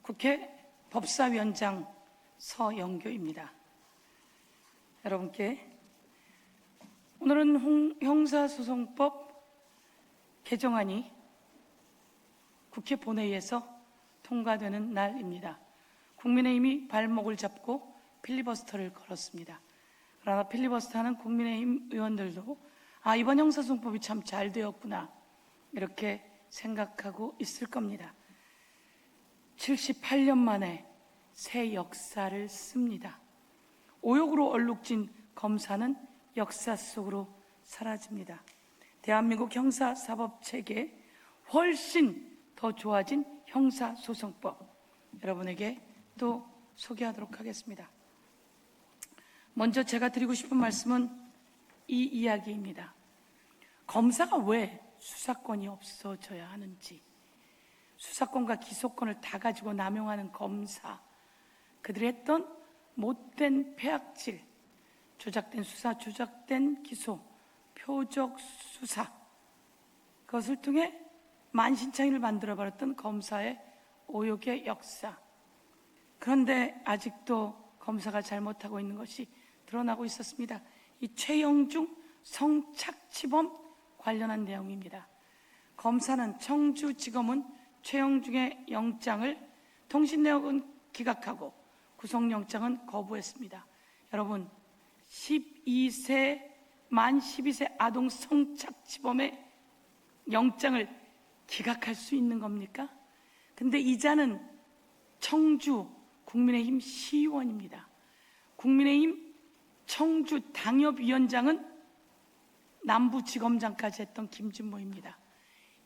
국회 법사위원장 서영교입니다. 여러분께 오늘은 형사소송법 개정안이 국회 본회의에서 통과되는 날입니다. 국민의힘이 발목을 잡고 필리버스터를 걸었습니다. 그러나 필리버스터하는 국민의힘 의원들도 이번 형사소송법이 참 잘 되었구나 이렇게 생각하고 있을 겁니다. 78년 만에 새 역사를 씁니다. 오욕으로 얼룩진 검사는 역사 속으로 사라집니다. 대한민국 형사사법체계 훨씬 더 좋아진 형사소송법 여러분에게 또 소개하도록 하겠습니다. 먼저 제가 드리고 싶은 말씀은 이 이야기입니다. 검사가 왜 수사권이 없어져야 하는지, 수사권과 기소권을 다 가지고 남용하는 검사, 그들이 했던 못된 폐악질, 조작된 수사, 조작된 기소, 표적 수사, 그것을 통해 만신창이를 만들어버렸던 검사의 오욕의 역사. 그런데 아직도 검사가 잘못하고 있는 것이 드러나고 있었습니다. 이 최영중 성착취범 관련한 내용입니다. 검사는 청주지검은 최영중의 영장을 통신내역은 기각하고 구속영장은 거부했습니다. 여러분, 만 12세 아동 성착취범의 영장을 기각할 수 있는 겁니까? 근데 이자는 청주 국민의힘 시의원입니다. 국민의힘 청주 당협위원장은 남부지검장까지 했던 김진모입니다.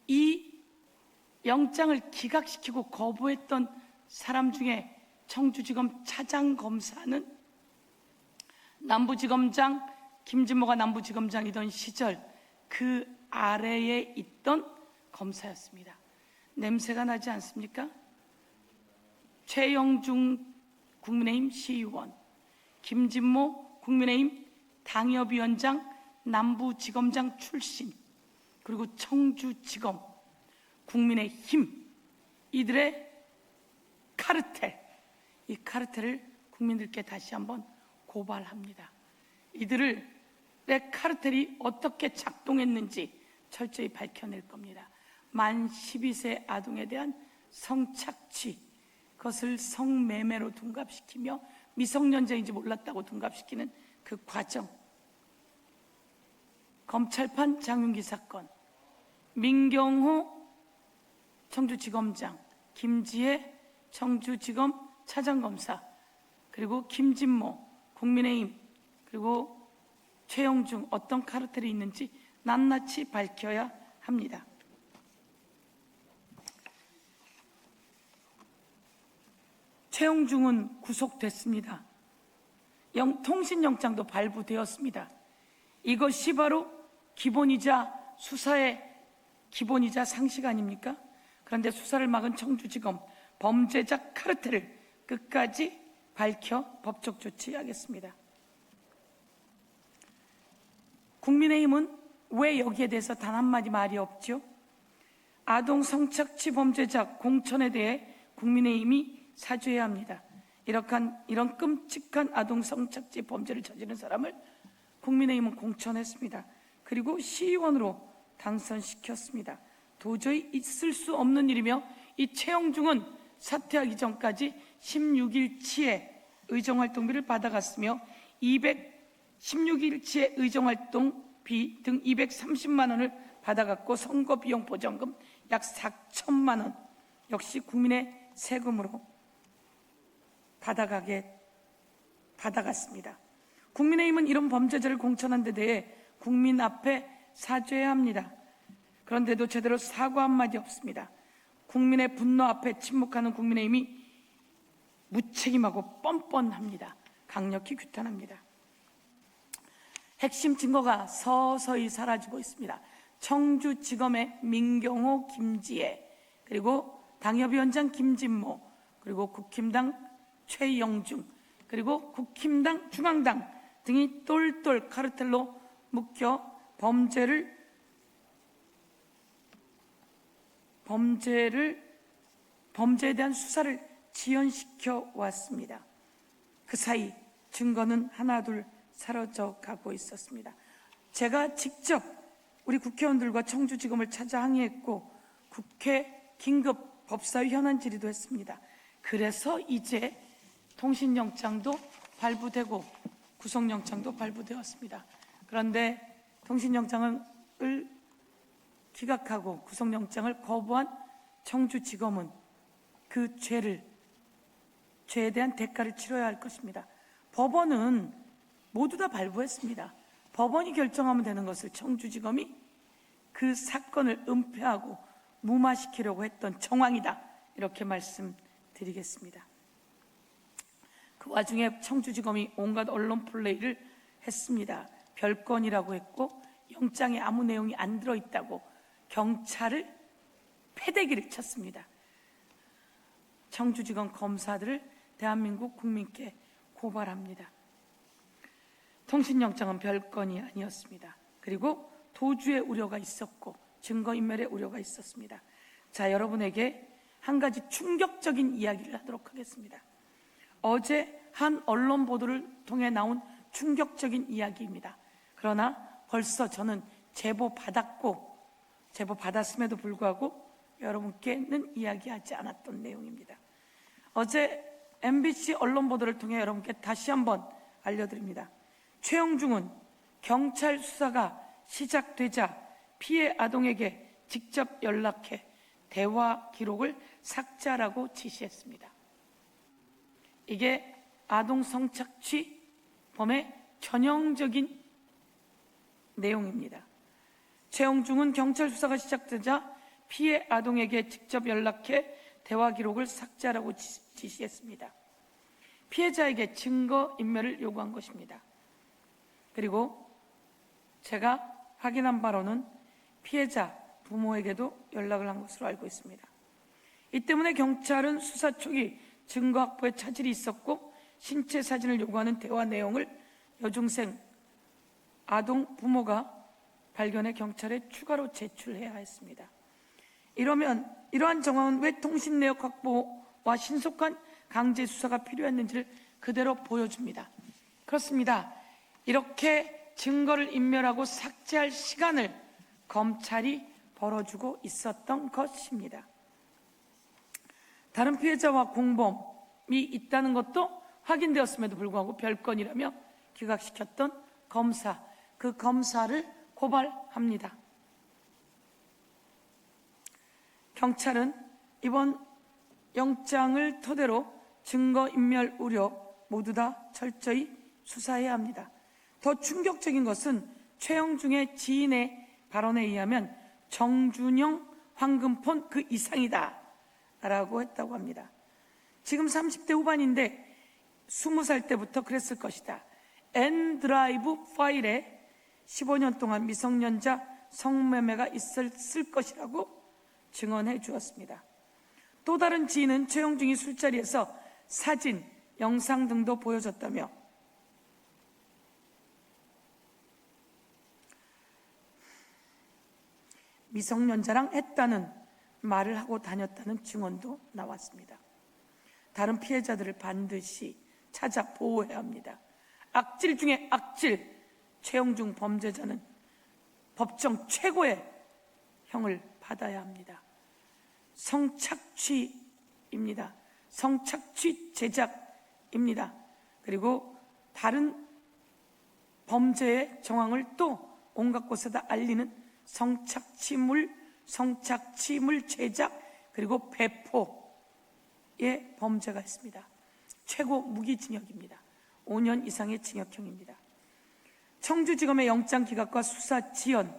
이 영장을 기각시키고 거부했던 사람 중에 청주지검 차장검사는 남부지검장, 김진모가 남부지검장이던 시절 그 아래에 있던 검사였습니다. 냄새가 나지 않습니까? 최영중 국민의힘 시의원, 김진모 국민의힘 당협위원장, 남부지검장 출신, 그리고 청주지검, 국민의힘, 이들의 카르텔, 이 카르텔을 국민들께 다시 한번 고발합니다. 이들의 카르텔이 어떻게 작동했는지 철저히 밝혀낼 겁니다. 만 12세 아동에 대한 성착취, 그것을 성매매로 둔갑시키며 미성년자인지 몰랐다고 둔갑시키는 그 과정, 검찰판 장윤기 사건, 민경호 청주지검장, 김지혜 청주지검 차장검사, 그리고 김진모 국민의힘, 그리고 최영중, 어떤 카르텔이 있는지 낱낱이 밝혀야 합니다. 최영중은 구속됐습니다. 통신영장도 발부되었습니다. 이것이 바로 기본이자 수사의 기본이자 상식 아닙니까? 그런데 수사를 막은 청주지검 범죄자 카르텔을 끝까지 밝혀 법적 조치하겠습니다. 국민의힘은 왜 여기에 대해서 단 한마디 말이 없죠? 아동 성착취 범죄자 공천에 대해 국민의힘이 사죄해야 합니다. 이런 끔찍한 아동 성착취 범죄를 저지른 사람을 국민의힘은 공천했습니다. 그리고 시의원으로 당선시켰습니다. 도저히 있을 수 없는 일이며 이 최영중은 사퇴하기 전까지 16일치의 의정활동비를 받아갔으며 16일치의 의정활동비 등 230만 원을 받아갔고 선거비용 보전금 약 4천만 원 역시 국민의 세금으로 받아갔습니다. 국민의힘은 이런 범죄자를 공천한 데 대해 국민 앞에 사죄해야 합니다. 그런데도 제대로 사과 한마디 없습니다. 국민의 분노 앞에 침묵하는 국민의힘이 무책임하고 뻔뻔합니다. 강력히 규탄합니다. 핵심 증거가 서서히 사라지고 있습니다. 청주지검의 민경호, 김지혜, 그리고 당협위원장 김진모, 그리고 국힘당 최영중, 그리고 국힘당, 중앙당 등이 똘똘 카르텔로 묶여 범죄에 대한 수사를 지연시켜 왔습니다. 그 사이 증거는 하나둘 사라져 가고 있었습니다. 제가 직접 우리 국회의원들과 청주지검을 찾아 항의했고 국회 긴급 법사위 현안 질의도 했습니다. 그래서 이제 통신영장도 발부되고 구속영장도 발부되었습니다. 그런데 통신영장을 기각하고 구속영장을 거부한 청주지검은 그 죄에 대한 대가를 치러야 할 것입니다. 법원은 모두 다 발부했습니다. 법원이 결정하면 되는 것을 청주지검이 그 사건을 은폐하고 무마시키려고 했던 정황이다, 이렇게 말씀드리겠습니다. 그 와중에 청주지검이 온갖 언론 플레이를 했습니다. 별건이라고 했고 영장에 아무 내용이 안 들어있다고 경찰을 패대기를 쳤습니다. 청주지검 검사들을 대한민국 국민께 고발합니다. 통신영장은 별건이 아니었습니다. 그리고 도주의 우려가 있었고 증거인멸의 우려가 있었습니다. 자, 여러분에게 한 가지 충격적인 이야기를 하도록 하겠습니다. 어제 한 언론 보도를 통해 나온 충격적인 이야기입니다. 그러나 벌써 저는 제보 받았음에도 불구하고 여러분께는 이야기하지 않았던 내용입니다. 어제 MBC 언론 보도를 통해 여러분께 다시 한번 알려드립니다. 최영중은 경찰 수사가 시작되자 피해 아동에게 직접 연락해 대화 기록을 삭제하라고 지시했습니다. 이게 아동 성착취범의 전형적인 내용입니다. 최영중은 경찰 수사가 시작되자 피해 아동에게 직접 연락해 대화 기록을 삭제하라고 지시했습니다. 피해자에게 증거인멸을 요구한 것입니다. 그리고 제가 확인한 바로는 피해자 부모에게도 연락을 한 것으로 알고 있습니다. 이 때문에 경찰은 수사 초기 증거 확보에 차질이 있었고 신체 사진을 요구하는 대화 내용을 여중생 아동 부모가 발견해 경찰에 추가로 제출해야 했습니다. 이러한 정황은 왜 통신 내역 확보와 신속한 강제 수사가 필요했는지를 그대로 보여줍니다. 그렇습니다. 이렇게 증거를 인멸하고 삭제할 시간을 검찰이 벌어주고 있었던 것입니다. 다른 피해자와 공범이 있다는 것도 확인되었음에도 불구하고 별건이라며 기각시켰던 검사, 그 검사를 고발합니다. 경찰은 이번 영장을 토대로 증거인멸 우려 모두 다 철저히 수사해야 합니다. 더 충격적인 것은 최영중의 지인의 발언에 의하면 정준영 황금폰 그 이상이다 라고 했다고 합니다. 지금 30대 후반인데 20살 때부터 그랬을 것이다. N드라이브 파일에 15년 동안 미성년자 성매매가 있었을 것이라고 증언해 주었습니다. 또 다른 지인은 최영중이 술자리에서 사진, 영상 등도 보여줬다며 미성년자랑 했다는 말을 하고 다녔다는 증언도 나왔습니다. 다른 피해자들을 반드시 찾아 보호해야 합니다. 악질 중에 악질, 최영중 범죄자는 법정 최고의 형을 받아야 합니다. 성착취입니다. 성착취 제작입니다. 그리고 다른 범죄의 정황을 또 온갖 곳에다 알리는 성착취물 제작 그리고 배포의 범죄가 있습니다. 최고 무기징역입니다. 5년 이상의 징역형입니다. 청주지검의 영장 기각과 수사 지연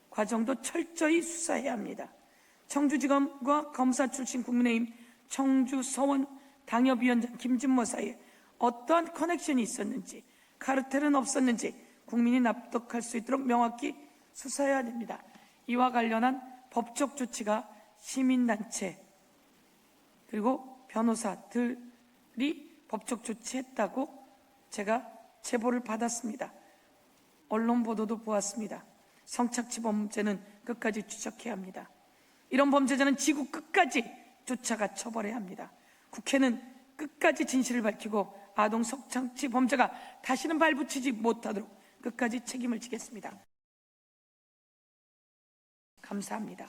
과정도 철저히 수사해야 합니다. 청주지검과 검사 출신 국민의힘 청주 서원 당협위원장 김진모 사이에 어떠한 커넥션이 있었는지, 카르텔은 없었는지 국민이 납득할 수 있도록 명확히 수사해야 됩니다. 이와 관련한 법적 조치가 시민단체 그리고 변호사들이 법적 조치했다고 제가 제보를 받았습니다. 언론 보도도 보았습니다. 성착취 범죄는 끝까지 추적해야 합니다. 이런 범죄자는 지구 끝까지 쫓아가 처벌해야 합니다. 국회는 끝까지 진실을 밝히고 아동 성착취 범죄가 다시는 발붙이지 못하도록 끝까지 책임을 지겠습니다. 감사합니다.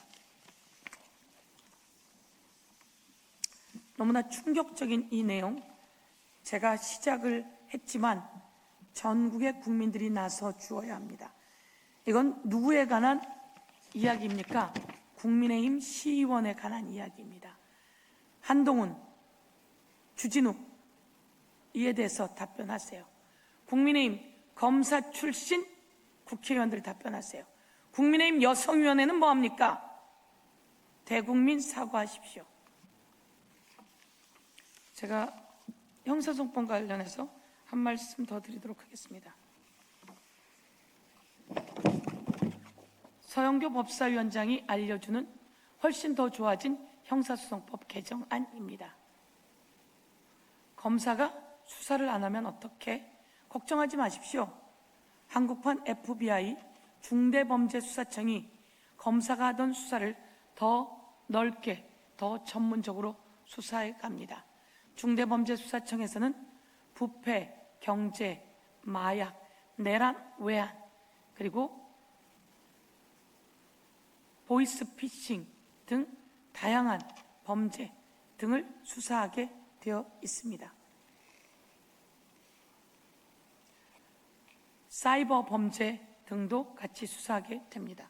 너무나 충격적인 이 내용, 제가 시작을 했지만 전국의 국민들이 나서 주어야 합니다. 이건 누구에 관한 이야기입니까? 국민의힘 시의원에 관한 이야기입니다. 한동훈, 주진우, 이에 대해서 답변하세요. 국민의힘 검사 출신 국회의원들 답변하세요. 국민의힘 여성위원회는 뭐합니까? 대국민 사과하십시오. 제가 형사소송법 관련해서 한 말씀 더 드리도록 하겠습니다. 서영교 법사위원장이 알려주는 훨씬 더 좋아진 형사소송법 개정안입니다. 검사가 수사를 안 하면 어떻게? 걱정하지 마십시오. 한국판 FBI 중대범죄수사청이 검사가 하던 수사를 더 넓게, 더 전문적으로 수사해 갑니다. 중대범죄수사청에서는 부패, 경제, 마약, 내란, 외환, 그리고 보이스피싱 등 다양한 범죄 등을 수사하게 되어 있습니다. 사이버 범죄 등도 같이 수사하게 됩니다.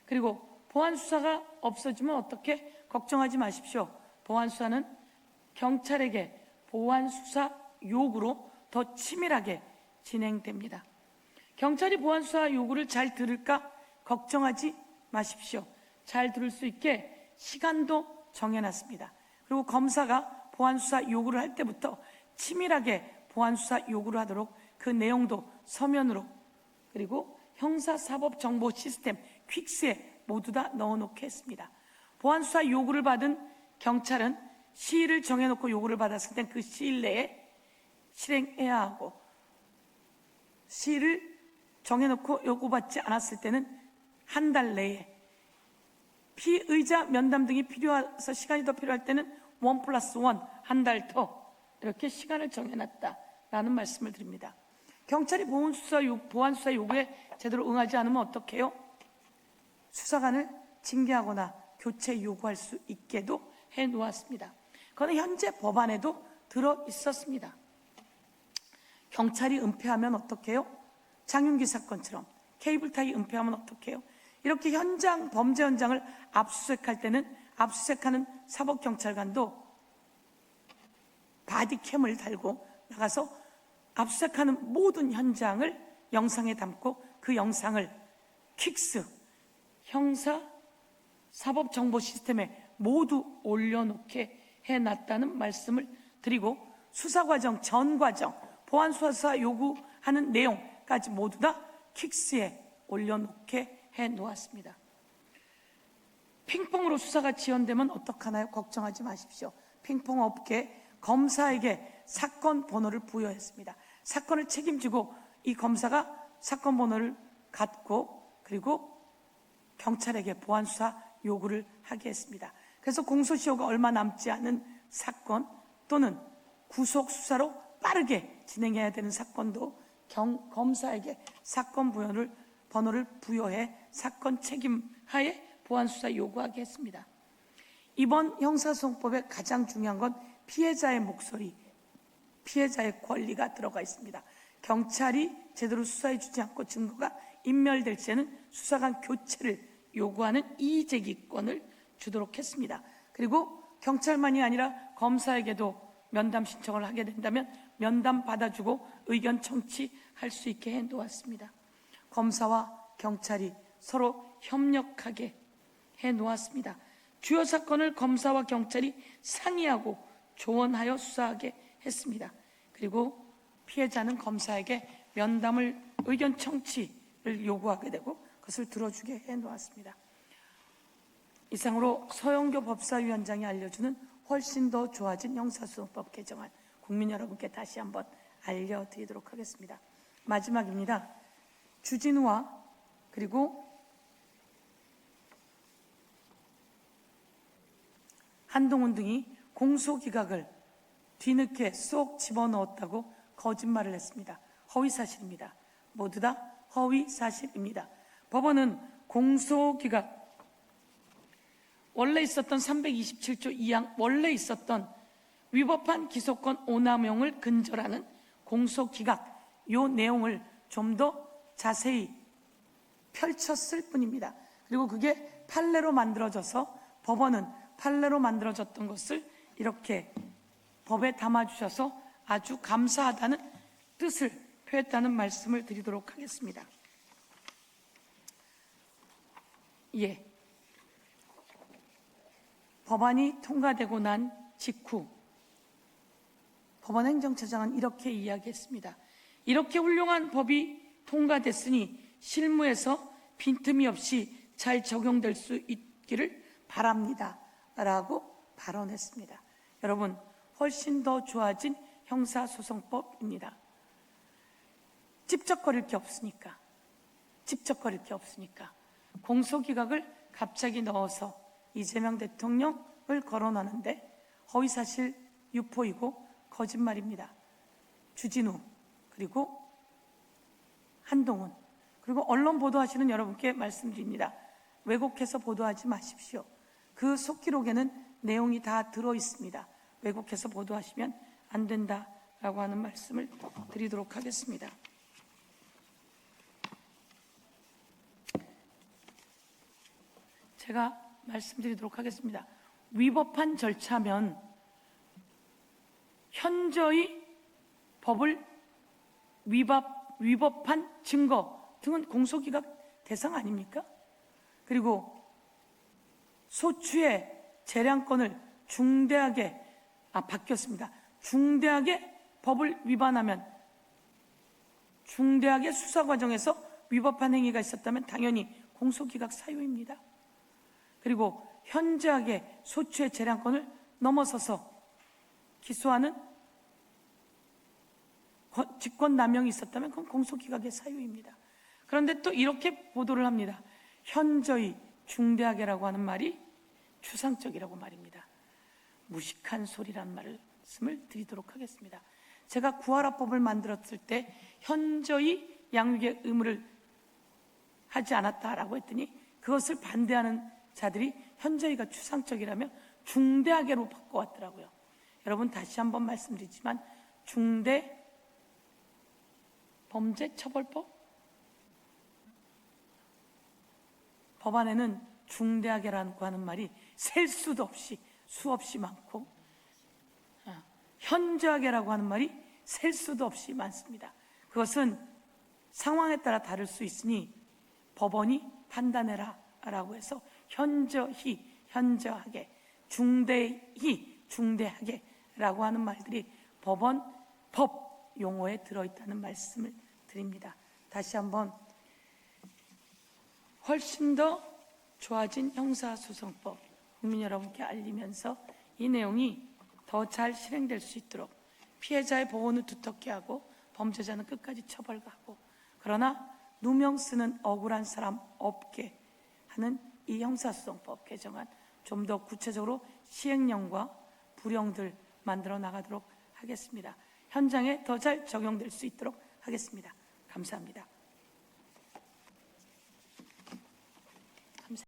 그리고 보안 수사가 없어지면 어떻게? 걱정하지 마십시오. 보안 수사는 경찰에게 보안 수사 요구로 더 치밀하게 진행됩니다. 경찰이 보안 수사 요구를 잘 들을까? 걱정하지 마십시오. 잘 들을 수 있게 시간도 정해놨습니다. 그리고 검사가 보안 수사 요구를 할 때부터 치밀하게 보안 수사 요구를 하도록 그 내용도 서면으로, 그리고 형사사법정보 시스템 퀵스에 모두 다 넣어놓게 했습니다. 보안 수사 요구를 받은 경찰은 시일을 정해놓고 요구를 받았을 땐 그 시일 내에 실행해야 하고, 시일을 정해놓고 요구받지 않았을 때는 한 달 내에, 피의자 면담 등이 필요해서 시간이 더 필요할 때는 1+1, 한 달 더, 이렇게 시간을 정해놨다라는 말씀을 드립니다. 경찰이 보안 수사 요구에 제대로 응하지 않으면 어떻게 해요? 수사관을 징계하거나 교체 요구할 수 있게도 해놓았습니다. 그건 현재 법안에도 들어 있었습니다. 경찰이 은폐하면 어떻게 해요? 장윤기 사건처럼 케이블타이 은폐하면 어떻게 해요? 이렇게 범죄 현장을 압수수색할 때는 압수수색하는 사법경찰관도 바디캠을 달고 나가서 압수수색하는 모든 현장을 영상에 담고 그 영상을 퀵스, 형사 사법정보 시스템에 모두 올려놓게 해놨다는 말씀을 드리고, 수사과정, 전과정, 보안수사 요구하는 내용까지 모두 다 퀵스에 올려놓게 해놓았습니다. 핑퐁으로 수사가 지연되면 어떡하나요? 걱정하지 마십시오. 핑퐁 업계 검사에게 사건 번호를 부여했습니다. 사건을 책임지고 이 검사가 사건 번호를 갖고, 그리고 경찰에게 보안 수사 요구를 하게 했습니다. 그래서 공소시효가 얼마 남지 않은 사건 또는 구속 수사로 빠르게 진행해야 되는 사건도 검사에게 사건 번호를 부여해 사건 책임하에 보안 수사 요구하게 했습니다. 이번 형사소송법의 가장 중요한 건 피해자의 목소리, 피해자의 권리가 들어가 있습니다. 경찰이 제대로 수사해주지 않고 증거가 인멸될 때는 수사관 교체를 요구하는 이의제기권을 주도록 했습니다. 그리고 경찰만이 아니라 검사에게도 면담 신청을 하게 된다면 면담 받아주고 의견 청취할 수 있게 해놓았습니다. 검사와 경찰이 서로 협력하게 해놓았습니다. 주요 사건을 검사와 경찰이 상의하고 조언하여 수사하게 했습니다. 그리고 피해자는 검사에게 면담을, 의견 청취를 요구하게 되고 그것을 들어주게 해놓았습니다. 이상으로 서영교 법사위원장이 알려주는 훨씬 더 좋아진 형사소송법 개정안, 국민 여러분께 다시 한번 알려드리도록 하겠습니다. 마지막입니다. 주진우와 그리고 한동훈 등이 공소기각을 뒤늦게 쏙 집어넣었다고 거짓말을 했습니다. 허위사실입니다. 모두 다 허위사실입니다. 법원은 공소기각 원래 있었던 327조 2항 원래 있었던 위법한 기소권 오남용을 근절하는 공소기각 요 내용을 좀 더 자세히 펼쳤을 뿐입니다. 그리고 그게 판례로 만들어져서 법원은 판례로 만들어졌던 것을 이렇게 법에 담아주셔서 아주 감사하다는 뜻을 표했다는 말씀을 드리도록 하겠습니다. 예. 법안이 통과되고 난 직후 법원 행정처장은 이렇게 이야기했습니다. 이렇게 훌륭한 법이 통과됐으니 실무에서 빈틈이 없이 잘 적용될 수 있기를 바랍니다. 라고 발언했습니다. 여러분, 훨씬 더 좋아진 형사소송법입니다. 찝쩍거릴 게 없으니까. 공소기각을 갑자기 넣어서 이재명 대통령을 거론하는데 허위사실 유포이고 거짓말입니다. 주진우 그리고 한동훈 그리고 언론 보도하시는 여러분께 말씀드립니다. 왜곡해서 보도하지 마십시오. 그 속기록에는 내용이 다 들어있습니다. 왜곡해서 보도하시면 안 된다라고 하는 말씀을 드리도록 하겠습니다. 제가 말씀드리도록 하겠습니다. 위법한 절차면 현저히 법을 위법한 증거 등은 공소기각 대상 아닙니까? 그리고 소추의 재량권을 중대하게 바뀌었습니다. 중대하게 법을 위반하면 중대하게 수사 과정에서 위법한 행위가 있었다면 당연히 공소기각 사유입니다. 그리고 현저하게 소추의 재량권을 넘어서서 기소하는 직권남용이 있었다면 그건 공소기각의 사유입니다. 그런데 또 이렇게 보도를 합니다. 현저히 중대하게라고 하는 말이 추상적이라고 말입니다. 무식한 소리란 말씀을 드리도록 하겠습니다. 제가 구하라법을 만들었을 때 현저히 양육의 의무를 하지 않았다라고 했더니 그것을 반대하는 자들이 현저히가 추상적이라며 중대하게로 바꿔왔더라고요. 여러분, 다시 한번 말씀드리지만 중대범죄처벌법 법안에는 중대하게라고 하는 말이 셀 수도 없이 수없이 많고 현저하게라고 하는 말이 셀 수도 없이 많습니다. 그것은 상황에 따라 다를 수 있으니 법원이 판단해라 라고 해서 현저히, 현저하게, 중대히, 중대하게 라고 하는 말들이 법 용어에 들어있다는 말씀을 드립니다. 다시 한번 훨씬 더 좋아진 형사소송법 국민 여러분께 알리면서 이 내용이 더 잘 실행될 수 있도록 피해자의 보호는 두텁게 하고 범죄자는 끝까지 처벌하고 그러나 누명 쓰는 억울한 사람 없게 하는 이 형사소송법 개정안 좀 더 구체적으로 시행령과 불령들 만들어 나가도록 하겠습니다. 현장에 더 잘 적용될 수 있도록 하겠습니다. 감사합니다.